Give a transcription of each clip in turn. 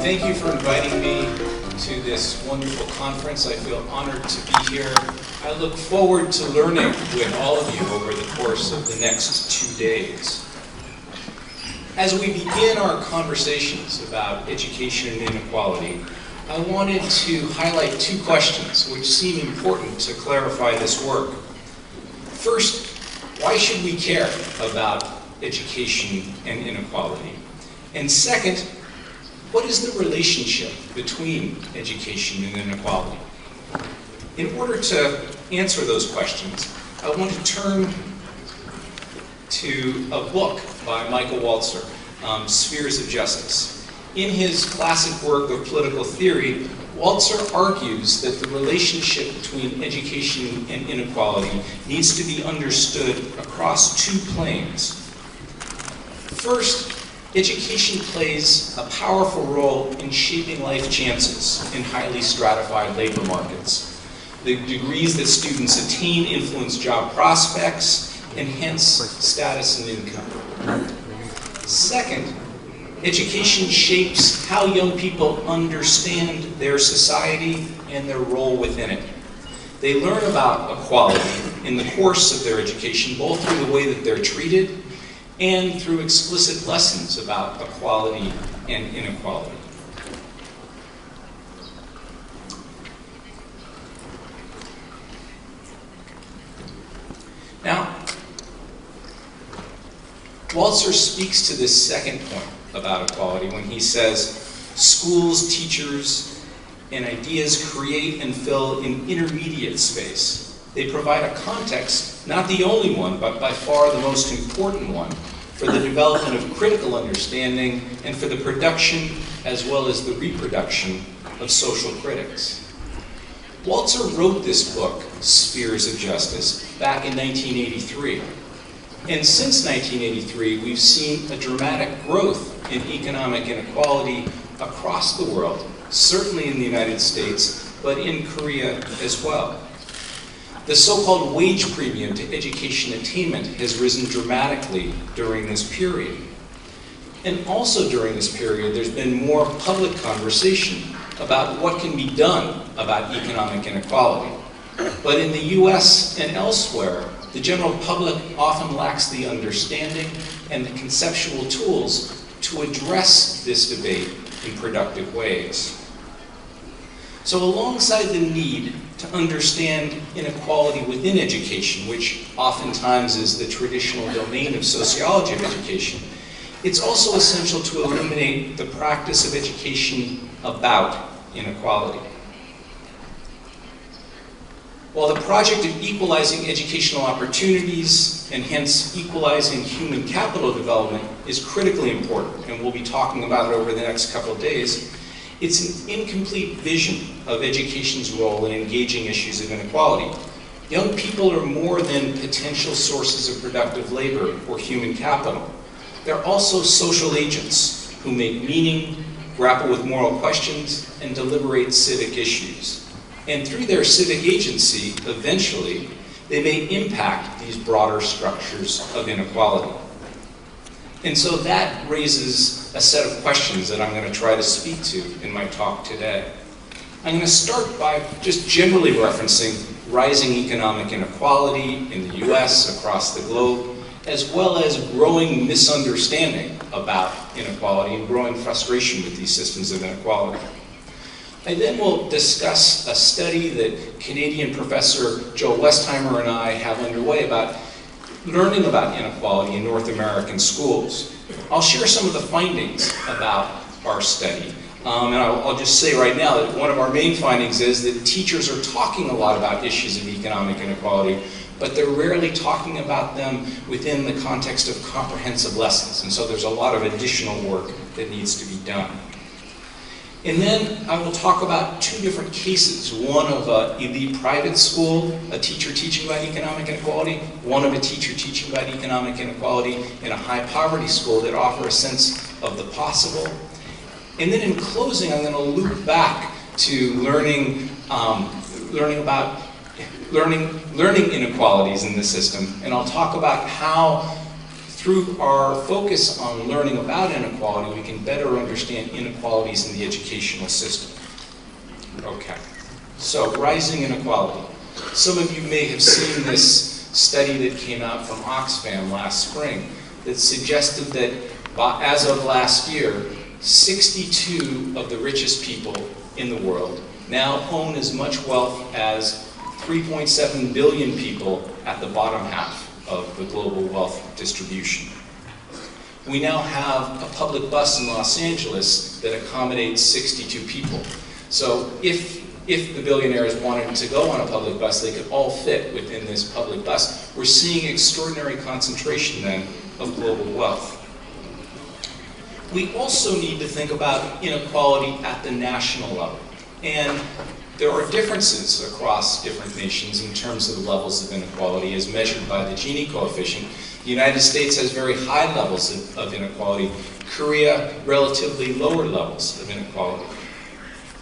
Thank you for inviting me to this wonderful conference. I feel honored to be here. I look forward to learning with all of you over the course of the next 2 days. As we begin our conversations about education and inequality, I wanted to highlight 2 questions which seem important to clarify this work. First, why should we care about education and inequality? And second, what is the relationship between education and inequality? In order to answer those questions, I want to turn to a book by Michael Walzer, Spheres of Justice. In his classic work of political theory, Walzer argues that the relationship between education and inequality needs to be understood across 2 planes. First, education plays a powerful role in shaping life chances in highly stratified labor markets. The degrees that students attain influence job prospects and hence status and income. Second, education shapes how young people understand their society and their role within it. They learn about equality in the course of their education, both through the way that they're treated and through explicit lessons about equality and inequality. Now, Walzer speaks to this second point about equality when he says, schools, teachers, and ideas create and fill an intermediate space. They provide a context, not the only one, but by far the most important one, for the development of critical understanding and for the production as well as the reproduction of social critics. Walzer wrote this book, Spheres of Justice, back in 1983. And since 1983, we've seen a dramatic growth in economic inequality across the world, certainly in the United States, but in Korea as well. The so-called wage premium to education attainment has risen dramatically during this period. And also during this period, there's been more public conversation about what can be done about economic inequality. But in the US and elsewhere, the general public often lacks the understanding and the conceptual tools to address this debate in productive ways. So alongside the need to understand inequality within education, which oftentimes is the traditional domain of sociology of education, it's also essential to illuminate the practice of education about inequality. While the project of equalizing educational opportunities and hence equalizing human capital development is critically important, and we'll be talking about it over the next couple of days, it's an incomplete vision of education's role in engaging issues of inequality. Young people are more than potential sources of productive labor or human capital. They're also social agents who make meaning, grapple with moral questions, and deliberate civic issues. And through their civic agency, eventually, they may impact these broader structures of inequality. And so that raises a set of questions that I'm going to try to speak to in my talk today. I'm going to start by just generally referencing rising economic inequality in the US, across the globe, as well as growing misunderstanding about inequality and growing frustration with these systems of inequality. I then will discuss a study that Canadian professor Joe Westheimer and I have underway about learning about inequality in North American schools. I'll share some of the findings about our study. And I'll just say right now that one of our main findings is that teachers are talking a lot about issues of economic inequality, but they're rarely talking about them within the context of comprehensive lessons. And so there's a lot of additional work that needs to be done. And then I will talk about 2 different cases, one of an elite private school, a teacher teaching about economic inequality, one of a teacher teaching about economic inequality in a high poverty school that offer a sense of the possible. And then in closing, I'm going to loop back to learning inequalities in the system, and I'll talk about how Through our focus on learning about inequality, we can better understand inequalities in the educational system. Okay, so rising inequality. Some of you may have seen this study that came out from Oxfam last spring that suggested that as of last year, 62 of the richest people in the world now own as much wealth as 3.7 billion people at the bottom half of the global wealth distribution. We now have a public bus in Los Angeles that accommodates 62 people. So if the billionaires wanted to go on a public bus, they could all fit within this public bus. We're seeing extraordinary concentration then of global wealth. We also need to think about inequality at the national level. And there are differences across different nations in terms of the levels of inequality as measured by the Gini coefficient. The United States has very high levels of inequality. Korea, relatively lower levels of inequality.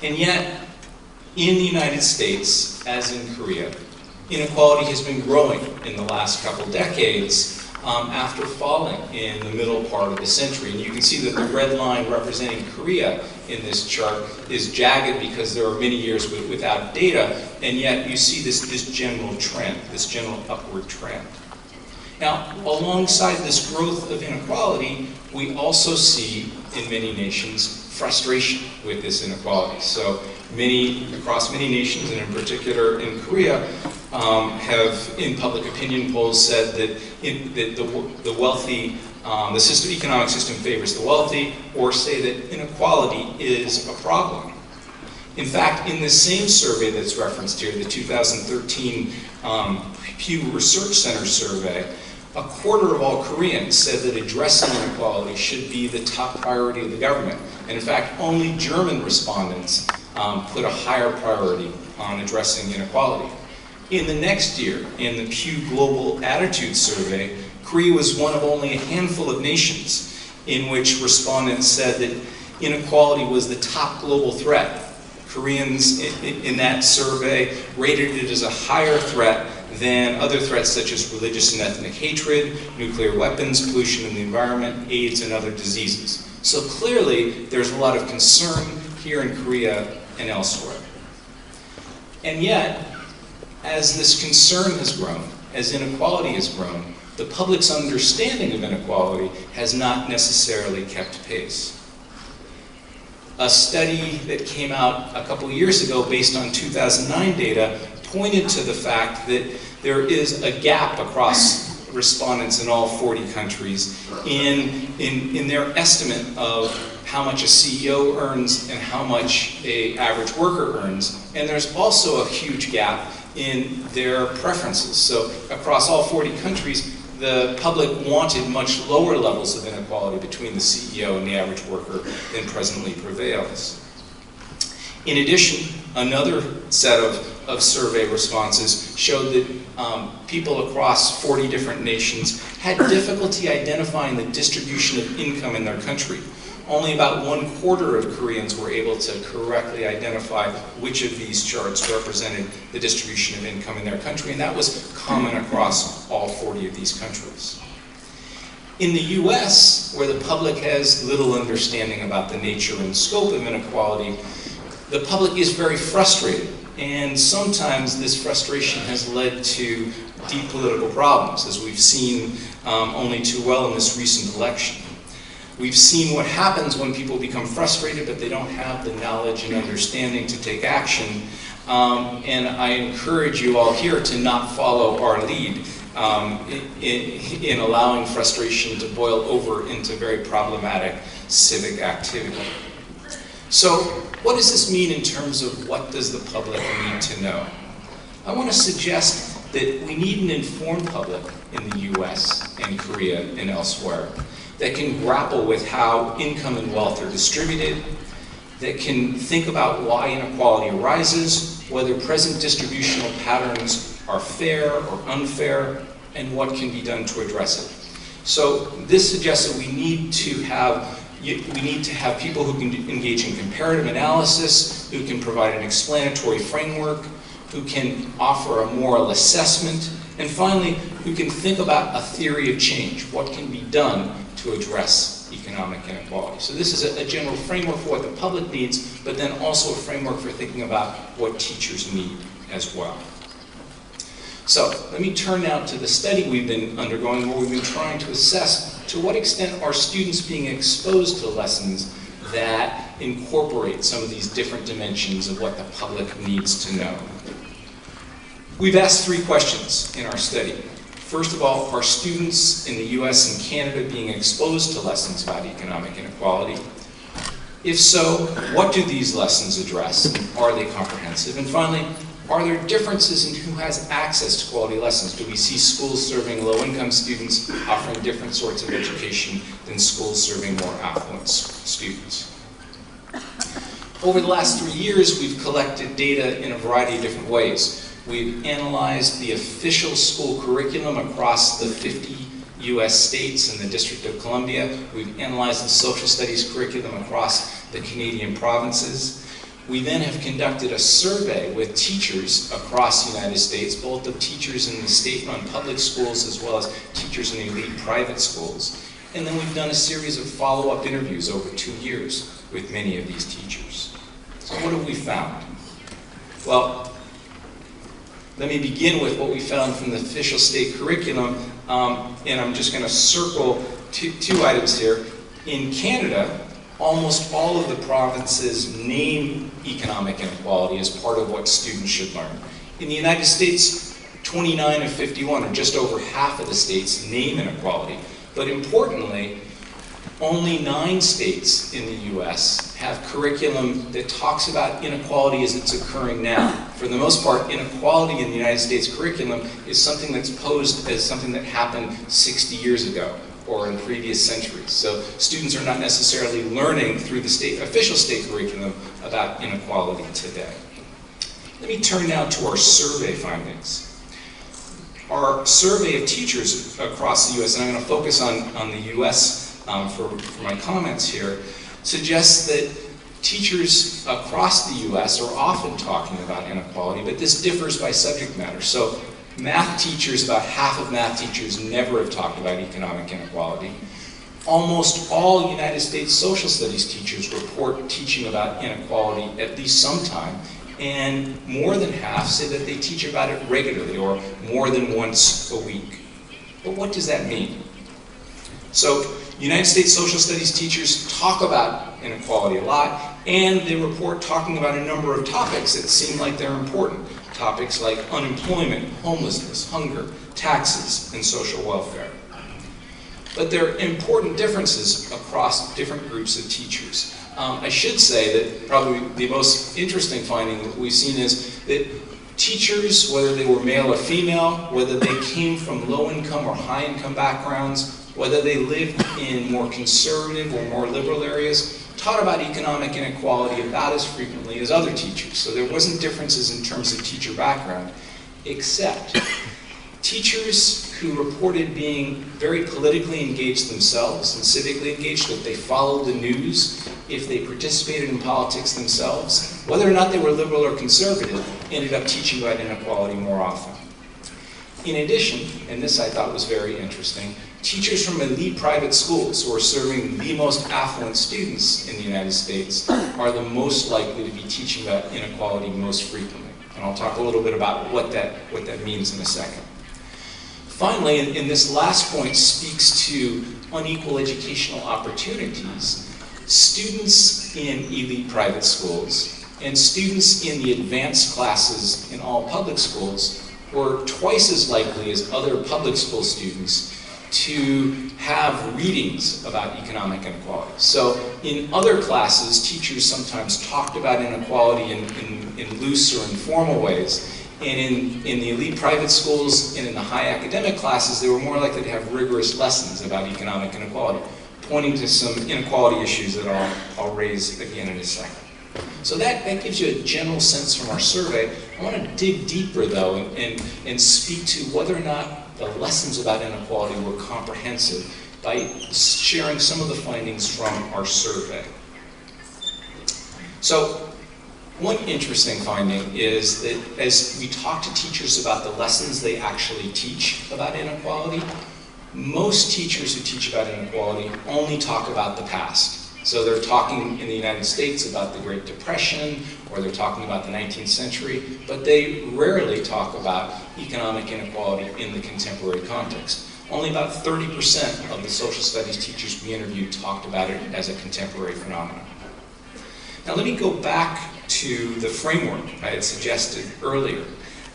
And yet, in the United States, as in Korea, inequality has been growing in the last couple decades after falling in the middle part of the century. And you can see that the red line representing Korea in this chart is jagged because there are many years without data, and yet you see this general trend, this general upward trend. Now, alongside this growth of inequality, we also see in many nations frustration with this inequality. So across many nations, and in particular in Korea, have in public opinion polls said that the wealthy, the economic system favors the wealthy, or say that inequality is a problem. In fact, in this same survey that's referenced here, the 2013 Pew Research Center survey, a quarter of all Koreans said that addressing inequality should be the top priority of the government. And in fact, only German respondents put a higher priority on addressing inequality. In the next year, in the Pew Global Attitude Survey, Korea was one of only a handful of nations in which respondents said that inequality was the top global threat. Koreans in that survey rated it as a higher threat than other threats such as religious and ethnic hatred, nuclear weapons, pollution in the environment, AIDS, and other diseases. So clearly, there's a lot of concern here in Korea and elsewhere. And yet, as this concern has grown, as inequality has grown, the public's understanding of inequality has not necessarily kept pace. A study that came out a couple years ago based on 2009 data pointed to the fact that there is a gap across respondents in all 40 countries in their estimate of how much a CEO earns and how much an average worker earns. And there's also a huge gap in their preferences. So across all 40 countries, the public wanted much lower levels of inequality between the CEO and the average worker than presently prevails. In addition, another set of survey responses showed that people across 40 different nations had difficulty identifying the distribution of income in their country. Only about 1/4 of Koreans were able to correctly identify which of these charts represented the distribution of income in their country, and that was common across all 40 of these countries. In the US, where the public has little understanding about the nature and scope of inequality, the public is very frustrated, and sometimes this frustration has led to deep political problems, as we've seen only too well in this recent election. We've seen what happens when people become frustrated, but they don't have the knowledge and understanding to take action. And I encourage you all here to not follow our lead in allowing frustration to boil over into very problematic civic activity. So, what does this mean in terms of what does the public need to know? I want to suggest that we need an informed public in the US and Korea and elsewhere that can grapple with how income and wealth are distributed, that can think about why inequality arises, whether present distributional patterns are fair or unfair, and what can be done to address it. So this suggests that we need to have people who can engage in comparative analysis, who can provide an explanatory framework, who can offer a moral assessment, And finally, we can think about a theory of change. What can be done to address economic inequality? So this is a general framework for what the public needs, but then also a framework for thinking about what teachers need as well. So let me turn now to the study we've been undergoing, where we've been trying to assess to what extent are students being exposed to lessons that incorporate some of these different dimensions of what the public needs to know. We've asked 3 questions in our study. First of all, are students in the US and Canada being exposed to lessons about economic inequality? If so, what do these lessons address? Are they comprehensive? And finally, are there differences in who has access to quality lessons? Do we see schools serving low-income students offering different sorts of education than schools serving more affluent students? Over the last 3 years, we've collected data in a variety of different ways. We've analyzed the official school curriculum across the 50 US states and the District of Columbia. We've analyzed the social studies curriculum across the Canadian provinces. We then have conducted a survey with teachers across the United States, both of teachers in the state-run public schools as well as teachers in elite private schools. And then we've done a series of follow-up interviews over 2 years with many of these teachers. So what have we found? Well, let me begin with what we found from the official state curriculum, and I'm just going to circle two items here. In Canada, almost all of the provinces name economic inequality as part of what students should learn. In the United States, 29 of 51, or just over half of the states, name inequality. But importantly, only 9 states in the US have curriculum that talks about inequality as it's occurring now. For the most part, inequality in the United States curriculum is something that's posed as something that happened 60 years ago or in previous centuries. So students are not necessarily learning through the official state curriculum about inequality today. Let me turn now to our survey findings. Our survey of teachers across the US, and I'm going to focus on the US for my comments here, suggests that teachers across the US are often talking about inequality, but this differs by subject matter. So math teachers, about half of math teachers never have talked about economic inequality. Almost all United States social studies teachers report teaching about inequality at least sometime, and more than half say that they teach about it regularly or more than once a week. But what does that mean? So United States social studies teachers talk about inequality a lot, and they report talking about a number of topics that seem like they're important. Topics like unemployment, homelessness, hunger, taxes, and social welfare. But there are important differences across different groups of teachers. I should say that probably the most interesting finding that we've seen is that teachers, whether they were male or female, whether they came from low-income or high-income backgrounds, whether they lived in more conservative or more liberal areas, taught about economic inequality about as frequently as other teachers. So there wasn't differences in terms of teacher background, except teachers who reported being very politically engaged themselves and civically engaged, that they followed the news, if they participated in politics themselves, whether or not they were liberal or conservative, ended up teaching about inequality more often. In addition, and this I thought was very interesting, teachers from elite private schools who are serving the most affluent students in the United States are the most likely to be teaching about inequality most frequently. And I'll talk a little bit about what that means in a second. Finally, and this last point speaks to unequal educational opportunities. Students in elite private schools and students in the advanced classes in all public schools were twice as likely as other public school students to have readings about economic inequality. So in other classes, teachers sometimes talked about inequality in loose or informal ways. And in the elite private schools and in the high academic classes, they were more likely to have rigorous lessons about economic inequality, pointing to some inequality issues that I'll raise again in a second. So that gives you a general sense from our survey. I want to dig deeper, though, and speak to whether or not the lessons about inequality were comprehensive by sharing some of the findings from our survey. So One interesting finding is that as we talk to teachers about the lessons they actually teach about inequality, most teachers who teach about inequality only talk about the past. So they're talking in the United States about the Great Depression, or they're talking about the 19th century, but they rarely talk about economic inequality in the contemporary context. Only about 30% of the social studies teachers we interviewed talked about it as a contemporary phenomenon. Now let me go back to the framework I had suggested earlier.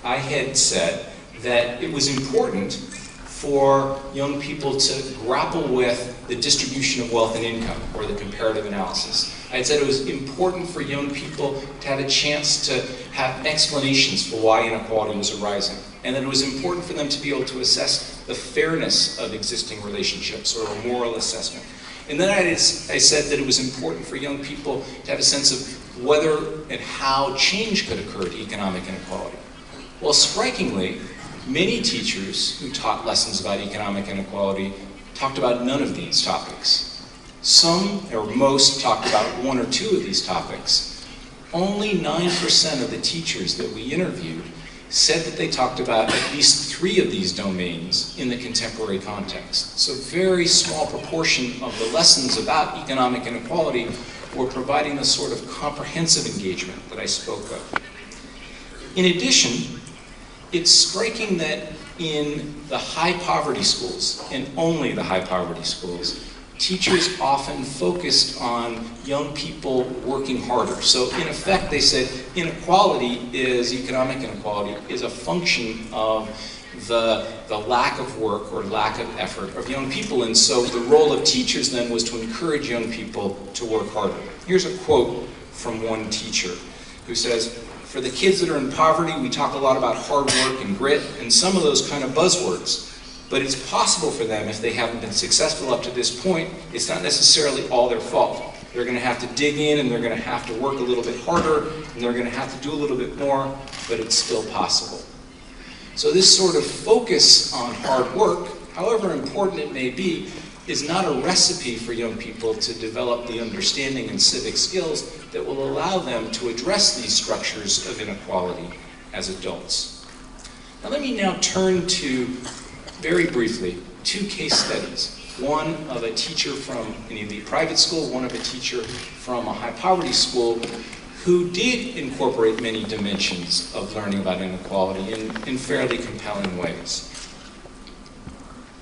I had said that it was important for young people to grapple with the distribution of wealth and income, or the comparative analysis. I had said it was important for young people to have a chance to have explanations for why inequality was arising, and that it was important for them to be able to assess the fairness of existing relationships, or a moral assessment. And then I said that it was important for young people to have a sense of whether and how change could occur to economic inequality. Well, strikingly, many teachers who taught lessons about economic inequality talked about none of these topics. Some, or most, talked about one or two of these topics. Only 9% of the teachers that we interviewed said that they talked about at least 3 of these domains in the contemporary context. So a very small proportion of the lessons about economic inequality were providing the sort of comprehensive engagement that I spoke of. In addition, it's striking that in the high poverty schools, and only the high poverty schools, teachers often focused on young people working harder. So in effect, they said economic inequality is a function of the lack of work or lack of effort of young people. And so the role of teachers then was to encourage young people to work harder. Here's a quote from one teacher who says, "For the kids that are in poverty, we talk a lot about hard work and grit and some of those kind of buzzwords. But it's possible for them, if they haven't been successful up to this point, it's not necessarily all their fault. They're going to have to dig in, and they're going to have to work a little bit harder, and they're going to have to do a little bit more, but it's still possible." So this sort of focus on hard work, however important it may be, is not a recipe for young people to develop the understanding and civic skills that will allow them to address these structures of inequality as adults. Now let me now turn to, very briefly, 2 case studies. One of a teacher from an elite private school, one of a teacher from a high poverty school, who did incorporate many dimensions of learning about inequality in fairly compelling ways.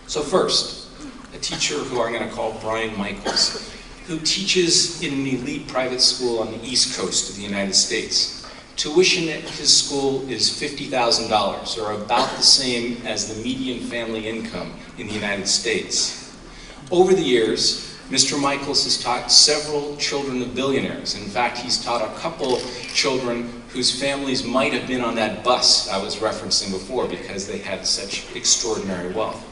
So first, a teacher who I'm going to call Brian Michaels, who teaches in an elite private school on the East Coast of the United States. Tuition at his school is $50,000, or about the same as the median family income in the United States. Over the years, Mr. Michaels has taught several children of billionaires. In fact, he's taught a couple children whose families might have been on that bus I was referencing before because they had such extraordinary wealth.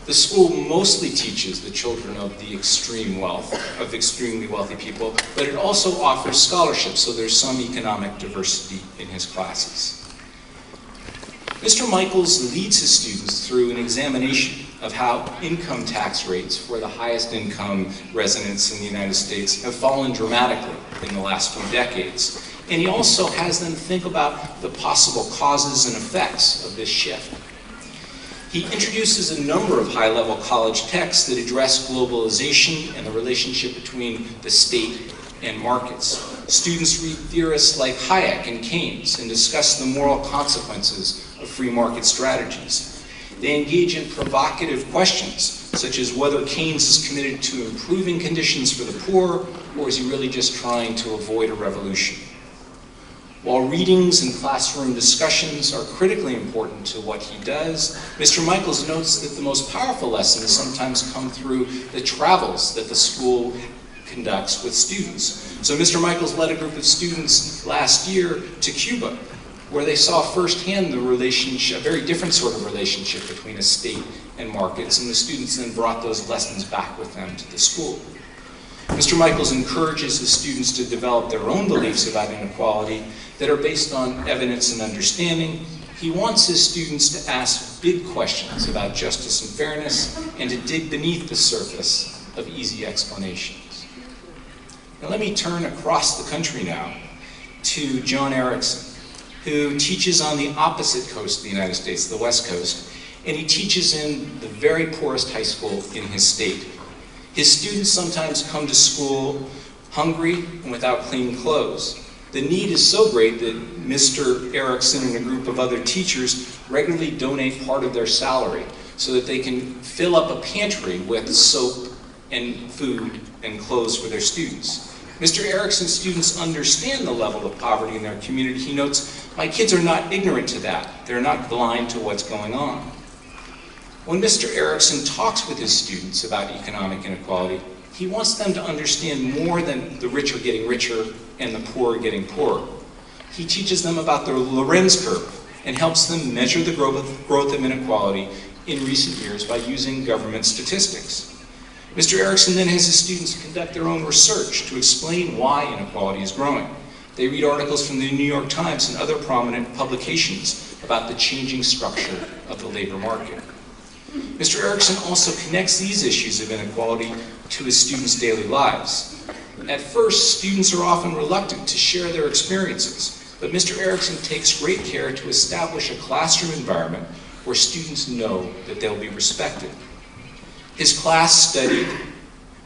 The school mostly teaches the children of the extreme wealth, of extremely wealthy people, but it also offers scholarships, so there's some economic diversity in his classes. Mr. Michaels leads his students through an examination of how income tax rates for the highest income residents in the United States have fallen dramatically in the last few decades. And he also has them think about the possible causes and effects of this shift. He introduces a number of high-level college texts that address globalization and the relationship between the state and markets. Students read theorists like Hayek and Keynes and discuss the moral consequences of free market strategies. They engage in provocative questions, such as whether Keynes is committed to improving conditions for the poor, or is he really just trying to avoid a revolution? While readings and classroom discussions are critically important to what he does, Mr. Michaels notes that the most powerful lessons sometimes come through the travels that the school conducts with students. So Mr. Michaels led a group of students last year to Cuba, where they saw firsthand the relationship, a very different sort of relationship between a state and markets, and the students then brought those lessons back with them to the school. Mr. Michaels encourages his students to develop their own beliefs about inequality that are based on evidence and understanding. He wants his students to ask big questions about justice and fairness and to dig beneath the surface of easy explanations. Now let me turn across the country now to John Erickson, who teaches on the opposite coast of the United States, the West Coast, and he teaches in the very poorest high school in his state. His students sometimes come to school hungry and without clean clothes. The need is so great that Mr. Erickson and a group of other teachers regularly donate part of their salary so that they can fill up a pantry with soap and food and clothes for their students. Mr. Erickson's students understand the level of poverty in their community. He notes, my kids are not ignorant to that. They're not blind to what's going on. When Mr. Erickson talks with his students about economic inequality, he wants them to understand more than the rich are getting richer and the poor are getting poorer. He teaches them about the Lorenz curve and helps them measure the growth of inequality in recent years by using government statistics. Mr. Erickson then has his students conduct their own research to explain why inequality is growing. They read articles from the New York Times and other prominent publications about the changing structure of the labor market. Mr. Erickson also connects these issues of inequality to his students' daily lives. At first, students are often reluctant to share their experiences, but Mr. Erickson takes great care to establish a classroom environment where students know that they'll be respected. His class studied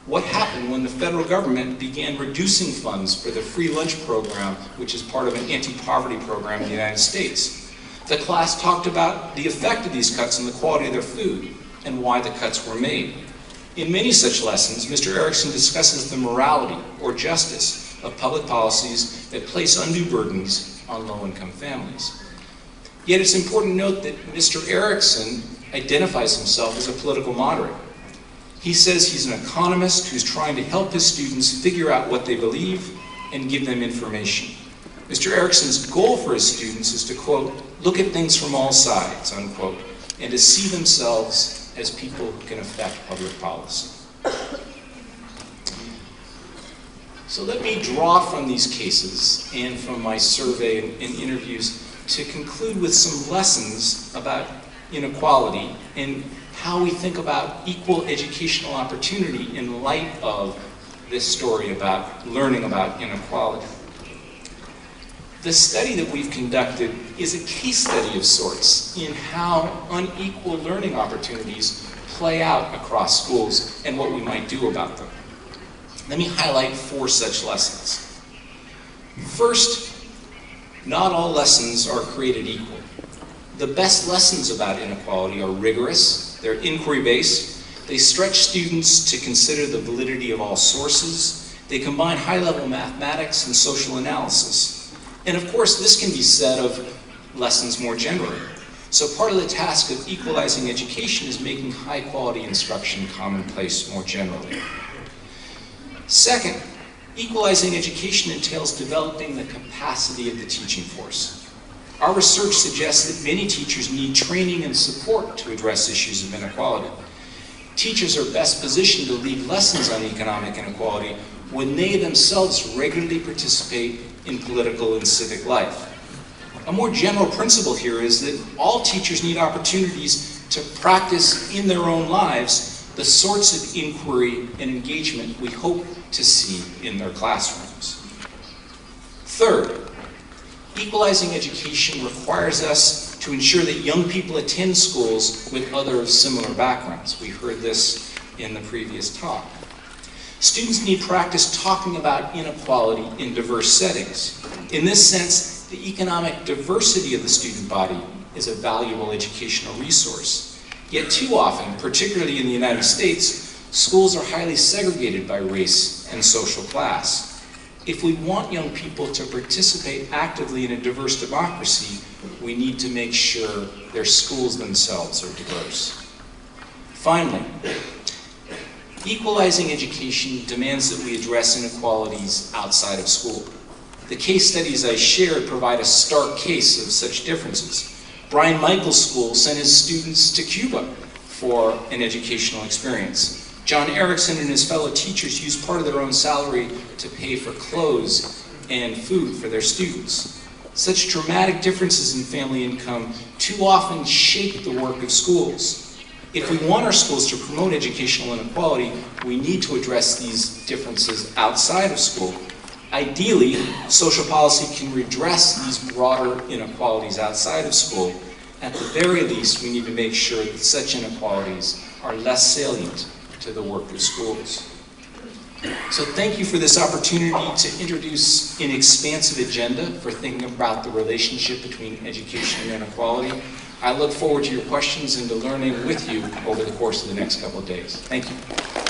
what happened when the federal government began reducing funds for the free lunch program, which is part of an anti-poverty program in the United States. The class talked about the effect of these cuts on the quality of their food and why the cuts were made. In many such lessons, Mr. Erickson discusses the morality or justice of public policies that place undue burdens on low-income families. Yet it's important to note that Mr. Erickson identifies himself as a political moderate. He says he's an economist who's trying to help his students figure out what they believe and give them information. Mr. Erickson's goal for his students is to, quote, look at things from all sides, unquote, and to see themselves as people who can affect public policy. So let me draw from these cases and from my survey and interviews to conclude with some lessons about inequality and how we think about equal educational opportunity in light of this story about learning about inequality. The study that we've conducted is a case study of sorts in how unequal learning opportunities play out across schools and what we might do about them. Let me highlight 4 such lessons. First, not all lessons are created equal. The best lessons about inequality are rigorous, they're inquiry-based, they stretch students to consider the validity of all sources, they combine high-level mathematics and social analysis. And of course, this can be said of lessons more generally. So part of the task of equalizing education is making high-quality instruction commonplace more generally. Second, equalizing education entails developing the capacity of the teaching force. Our research suggests that many teachers need training and support to address issues of inequality. Teachers are best positioned to lead lessons on economic inequality when they themselves regularly participate in political and civic life. A more general principle here is that all teachers need opportunities to practice in their own lives the sorts of inquiry and engagement we hope to see in their classrooms. Third, equalizing education requires us to ensure that young people attend schools with others of similar backgrounds. We heard this in the previous talk. Students need practice talking about inequality in diverse settings. In this sense, the economic diversity of the student body is a valuable educational resource. Yet too often, particularly in the United States, schools are highly segregated by race and social class. If we want young people to participate actively in a diverse democracy, we need to make sure their schools themselves are diverse. Finally, equalizing education demands that we address inequalities outside of school. The case studies I shared provide a stark case of such differences. Brian Michael's school sent his students to Cuba for an educational experience. John Erickson and his fellow teachers used part of their own salary to pay for clothes and food for their students. Such dramatic differences in family income too often shape the work of schools. If we want our schools to promote educational inequality, we need to address these differences outside of school, Ideally, social policy can redress these broader inequalities outside of school. At the very least, we need to make sure that such inequalities are less salient to the work of schools. So thank you for this opportunity to introduce an expansive agenda for thinking about the relationship between education and inequality. I look forward to your questions and to learning with you over the course of the next couple of days. Thank you.